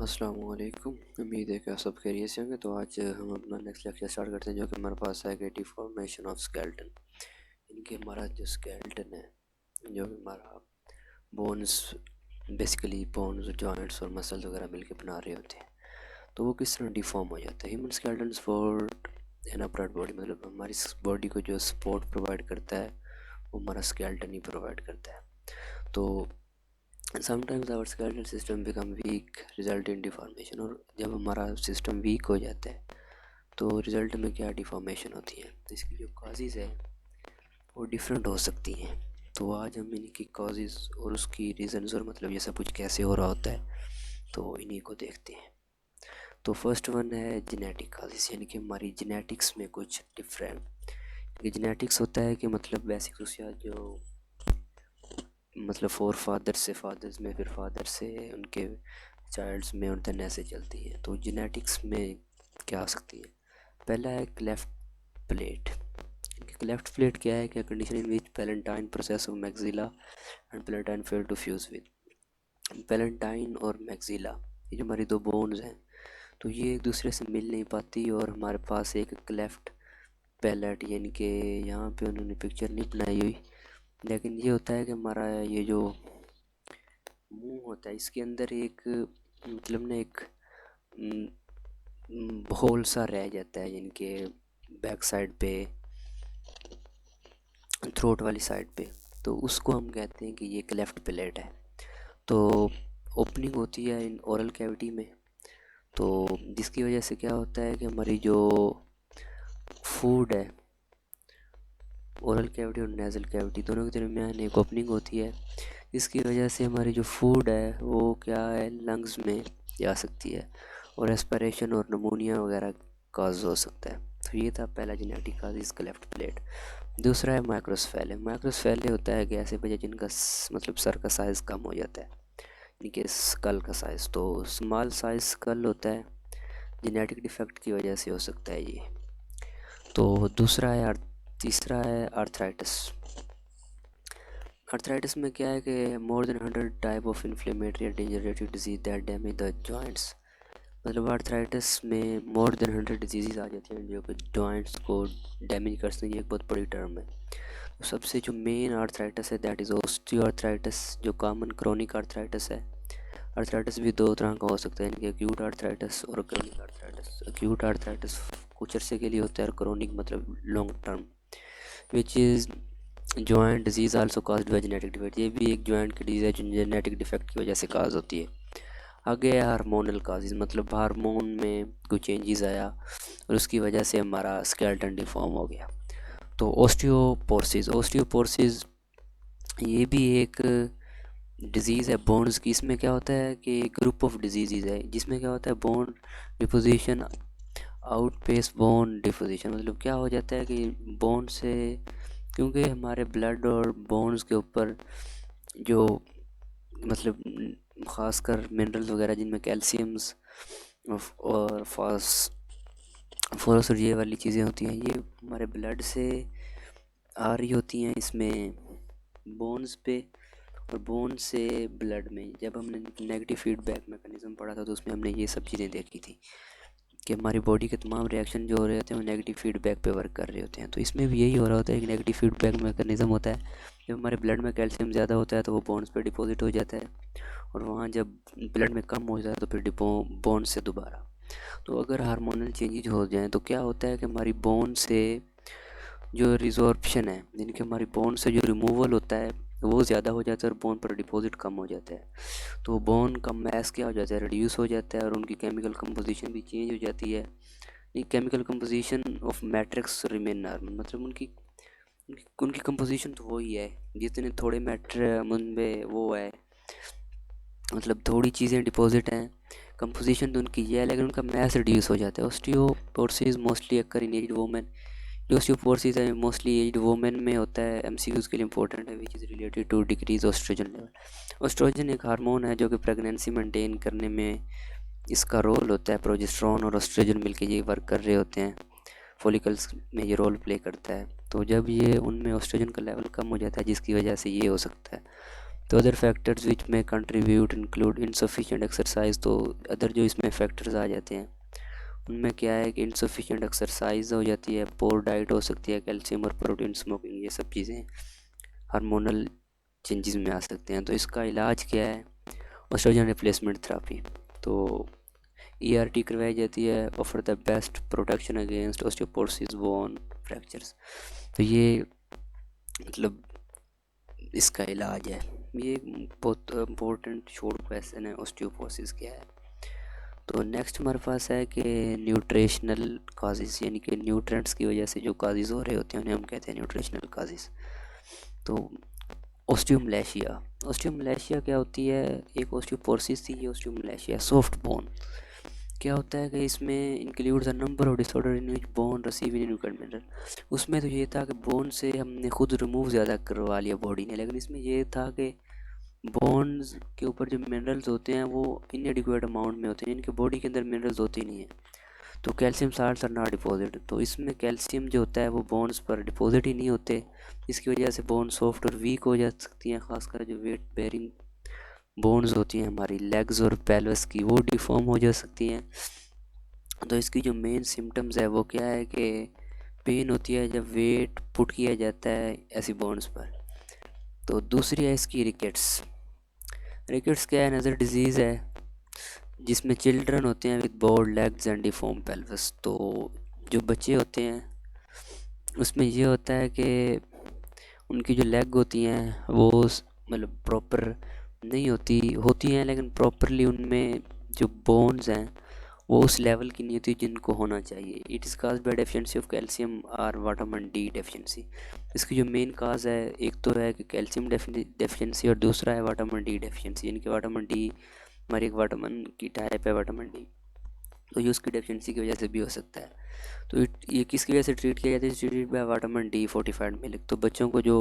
अस्सलामुअलैकुम। उम्मीद है कि आप सब खैरियत से होंगे। तो आज हम अपना नेक्स्ट लेक्चर स्टार्ट करते हैं, जो कि हमारे पास है कि डिफॉर्मेशन ऑफ स्केलेटन। इनके हमारा जो स्केलेटन है, जो कि हमारा बोन्स, बेसिकली बोन्स, जॉइंट्स और मसल्स वगैरह मिलके बना रहे होते हैं, तो वो किस तरह डिफॉर्म हो जाता है। Human skeleton support an upright body, मतलब हमारी बॉडी को जो सपोर्ट प्रोवाइड करता है वो हमारा स्केलेटन ही प्रोवाइड करता है। तो sometimes our skeletal system become weak result in deformation. और जब हमारा सिस्टम वीक हो जाता है तो रिजल्ट में क्या डिफॉर्मेशन होती है, तो इसकी जो कॉजेज़ है वो डिफरेंट हो सकती हैं। तो आज हम इनकी कॉजेज़ और उसकी रीज़न्स और मतलब ये सब कुछ कैसे हो रहा होता है, तो इन्हीं को देखते हैं। तो फर्स्ट वन है जेनेटिक कॉजेज़, यानी कि हमारी जेनेटिक्स में कुछ डिफरेंट। ये जेनेटिक्स होता है कि मतलब बेसिक उसका जो मतलब फोर फादर से फादर्स में, फिर फादर से उनके चाइल्ड्स में, और देन ऐसे चलती है। तो जेनेटिक्स में क्या आ सकती है, पहला है क्लेफ्ट प्लेट। क्लेफ्ट प्लेट क्या है, क्या condition in which palatine process of maxilla and palatine fail to fuse with. Palatine और मैक्सिला, ये जो हमारी दो बोन्स हैं, तो ये एक दूसरे से मिल नहीं पाती, और हमारे पास एक क्लेफ्ट पैलेट, यानी कि यहाँ पे उन्होंने पिक्चर नहीं बनाई हुई, लेकिन ये होता है कि हमारा ये जो मुंह होता है, इसके अंदर एक मतलब ना एक होल सा रह जाता है, यानी कि बैक साइड पे, थ्रोट वाली साइड पे। तो उसको हम कहते हैं कि ये क्लेफ्ट पैलेट है। तो ओपनिंग होती है इन ओरल कैविटी में, तो जिसकी वजह से क्या होता है कि हमारी जो फूड है, ओरल कैविटी और नेज़ल कैविटी दोनों के दरमियान एक ओपनिंग होती है, इसकी वजह से हमारी जो फूड है वो क्या है, लंग्स में जा सकती है, और एस्पिरेशन और नमूनिया वगैरह काज हो सकता है। तो ये था पहला जेनेटिक काज, इसका लेफ्ट प्लेट। दूसरा है माइक्रोस्फेले। माइक्रोस्फेले होता है कि ऐसे बच्चे जिनका मतलब सर का साइज़ कम हो जाता है, यानी कि स्कल का साइज़। तो स्मॉल साइज स्कल होता है, जेनेटिक डिफेक्ट की वजह से हो सकता है ये। तो तीसरा है आर्थराइटिस। आर्थराइटिस में क्या है कि more than 100 type of inflammatory and degenerative disease that damage the joints. मतलब आर्थराइटिस में मोर देन 100 डिजीज़ आ जाती हैं जो कि जॉइंट्स को डैमेज कर सकती हैं। ये एक बहुत बड़ी टर्म है। तो सबसे जो मेन आर्थराइटिस है दैट इज़ ऑस्टियोआर्थराइटिस, जो कॉमन क्रोनिक आर्थराइटिस है। आर्थराइटिस भी दो तरह का हो सकता है, यानी कि एक्यूट आर्थराइटिस और क्रोनिक आर्थराइटिस। एक्यूट आर्थराइटिस कुछ अरसे के लिए होता है, और क्रोनिक मतलब long term, which is joint disease also caused by genetic defect. ये भी एक जॉइंट की डिजीज़ है जो जेनेटिक डिफेक्ट की वजह से काज होती है। आगे है हार्मोनल काजेज़, मतलब हार्मोन में कोई चेंजेस आया और उसकी वजह से हमारा स्केलेटन डिफॉर्म हो गया। तो ओस्टियोपोरोसिस ये भी एक डिजीज़ है बोन्स की। इसमें क्या होता है कि ग्रुप ऑफ डिजीज़ है, जिसमें क्या होता है, bone deposition outpace bone deposition. मतलब क्या हो जाता है कि बोन से, क्योंकि हमारे ब्लड और बोन्स के ऊपर जो मतलब ख़ासकर मिनरल्स वगैरह जिनमें कैल्शियम्स और फॉस्फोरस और ये वाली चीज़ें होती हैं, ये हमारे ब्लड से आ रही होती हैं इसमें बोन्स पे, और बोन से ब्लड में। जब हमने नेगेटिव फीडबैक मैकेनिज्म पढ़ा था तो उसमें हमने ये सब चीज़ें देखी थी कि हमारी बॉडी के तमाम रिएक्शन जो हो रहे होते हैं वो नेगेटिव फीडबैक पे वर्क कर रहे होते हैं। तो इसमें भी यही हो रहा होता है कि नेगेटिव फीडबैक मैकेनिज्म होता है। जब हमारे ब्लड में कैल्शियम ज़्यादा होता है तो वो बोन्स पे डिपॉजिट हो जाता है, और वहाँ जब ब्लड में कम हो जाता है तो फिर बोन से दोबारा। तो अगर हार्मोनल चेंजेज हो जाएँ तो क्या होता है कि हमारी बोन से जो रिजॉर्प्शन है, यानी कि हमारी बोन से जो रिमूवल होता है वो ज़्यादा हो जाता है, और बोन पर डिपॉजिट कम हो जाता है। तो बोन का मैस क्या हो जाता है, रिड्यूस हो जाता है, और उनकी केमिकल कंपोजिशन भी चेंज हो जाती है। नहीं, chemical composition of matrix remain normal, मतलब उनकी उनकी उनकी कंपोजिशन तो वही है, जितने थोड़े मैटर उनमें वो है, मतलब थोड़ी चीज़ें डिपॉजिट हैं, कंपोजिशन तो उनकी ये है, लेकिन उनका मैस रिड्यूस हो जाता है। Osteoporosis mostly occur in aged women. जो ऑस्टियोपोरोसिस है मोस्टली एज्ड वुमेन में होता है, एमसीक्यूज के लिए इंपॉर्टेंट है, which is related to decrease oestrogen level. Oestrogen एक हार्मोन है जो कि प्रेगनेंसी मेंटेन करने में इसका रोल होता है। प्रोजेस्टेरोन और ऑस्ट्रोजन मिलकर ये वर्क कर रहे होते हैं, फॉलिकल्स में ये रोल प्ले करता है। तो जब ये उनमें ऑस्ट्रोजन का लेवल कम हो जाता है जिसकी वजह से ये हो सकता है। तो अदर फैक्टर्स विच में कंट्रीब्यूट इंक्लूड इनसफिशिएंट एक्सरसाइज। तो अदर जो इसमें फैक्टर्स आ जाते हैं उनमें क्या है कि इनसफिशिएंट एक्सरसाइज हो जाती है, पोर डाइट हो सकती है, कैल्शियम और प्रोटीन स्मोकिंग, ये सब चीज़ें हार्मोनल चेंजेस में आ सकते हैं। तो इसका इलाज क्या है? Oestrogen replacement therapy. तो ERT करवाई जाती है, offer the best protection against osteoporosis, bone fractures. तो ये मतलब इसका इलाज है। ये बहुत इम्पोर्टेंट शॉर्ट क्वेश्चन है, ऑस्टियोपोरोसिस क्या है। तो नेक्स्ट हमारे पास है कि न्यूट्रिशनल काजेस, यानी कि न्यूट्रेंट्स की वजह से जो काजेस हो रहे होते हैं उन्हें हम कहते हैं न्यूट्रिशनल काजेस। तो ऑस्टियोमलेशिया, ऑस्टियोमलेशिया क्या होती है? एक ऑस्टियोपोरोसिस थी, ये ऑस्टियोमलेशिया सॉफ्ट बोन। क्या होता है कि इसमें includes a number of disorder in which bone receive इनएडिक्वेट mineral. उसमें तो ये था कि बोन से हमने खुद रिमूव ज़्यादा करवा लिया बॉडी ने, लेकिन इसमें ये था कि बोन्स के ऊपर जो मिनरल्स होते हैं वो इनएडिक्वेट अमाउंट में होते हैं, इनके बॉडी के अंदर मिनरल्स होते ही नहीं है। तो calcium salts are not deposit, तो इसमें कैल्शियम जो होता है वो बोन्स पर डिपॉजिट ही नहीं होते। इसकी वजह से बोन सॉफ्ट और वीक हो जा सकती हैं, खासकर जो वेट बेरिंग बोन्स होती हैं हमारी लेग्स और पेल्विस की, वो डिफॉर्म हो जा सकती हैं। तो इसकी जो मेन सिम्टम्स है वो क्या है कि पेन होती है जब वेट पुट किया जाता है ऐसी बोन्स पर। तो दूसरी है इसकी रिकेट्स। रिकेट्स क्या है? नज़र डिजीज़ है जिसमें चिल्ड्रन होते हैं with bowed legs and deform pelvis. तो जो बच्चे होते हैं उसमें ये होता है कि उनकी जो लेग होती हैं वो मतलब प्रॉपर नहीं होती हैं, लेकिन प्रॉपरली उनमें जो बोन्स हैं वो उस लेवल की नहीं होती जिनको होना चाहिए। It is cause by deficiency of calcium और विटामिन डी डेफिशिएंसी। इसकी जो मेन काज है, एक तो है कि कैल्शियम डेफिशिएंसी और दूसरा है विटामिन डी डेफिशिएंसी। यानी कि विटामिन डी हमारी एक विटामिन की टाइप है विटामिन डी, तो ये उसकी डेफिशिएंसी की वजह से भी हो सकता है। तो ये किसकी वजह से ट्रीट किया जाता है? Treated by vitamin D fortified milk. तो बच्चों को जो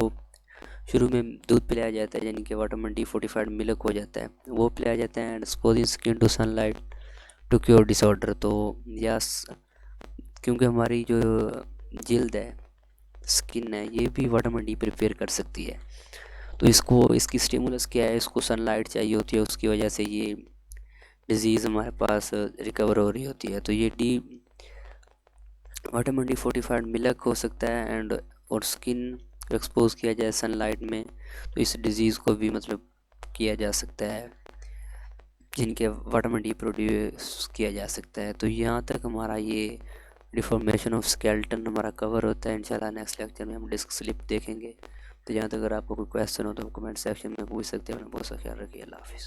शुरू में दूध पिलाया जाता है यानी कि विटामिन डी फोर्टिफाइड मिल्क हो जाता है, वो पिलाया जाता है। And exposing skin to sunlight to cure disorder. तो यस, क्योंकि हमारी जो जिल्द है, स्किन है, ये भी विटामिन डी प्रिपेयर कर सकती है। तो इसकी स्टिमुलस क्या है? इसको सनलाइट चाहिए होती है, उसकी वजह से ये डिजीज़ हमारे पास रिकवर हो रही होती है। तो ये विटामिन डी फोर्टिफाइड मिल्क हो सकता है एंड और स्किन एक्सपोज किया जाए सनलाइट में तो इस डिज़ीज़ को भी मतलब किया जा सकता है, जिनके विटामिन डी प्रोड्यूस किया जा सकता है। तो यहाँ तक हमारा ये डिफॉर्मेशन ऑफ स्केल्टन हमारा कवर होता है। इंशाल्लाह नेक्स्ट लेक्चर में हम डिस्क स्लिप देखेंगे। तो जहाँ तक अगर आपको कोई क्वेश्चन हो तो कमेंट सेक्शन में पूछ सकते हैं। अपना बहुत सा ख्याल रखिए। अल्लाह हाफिज़।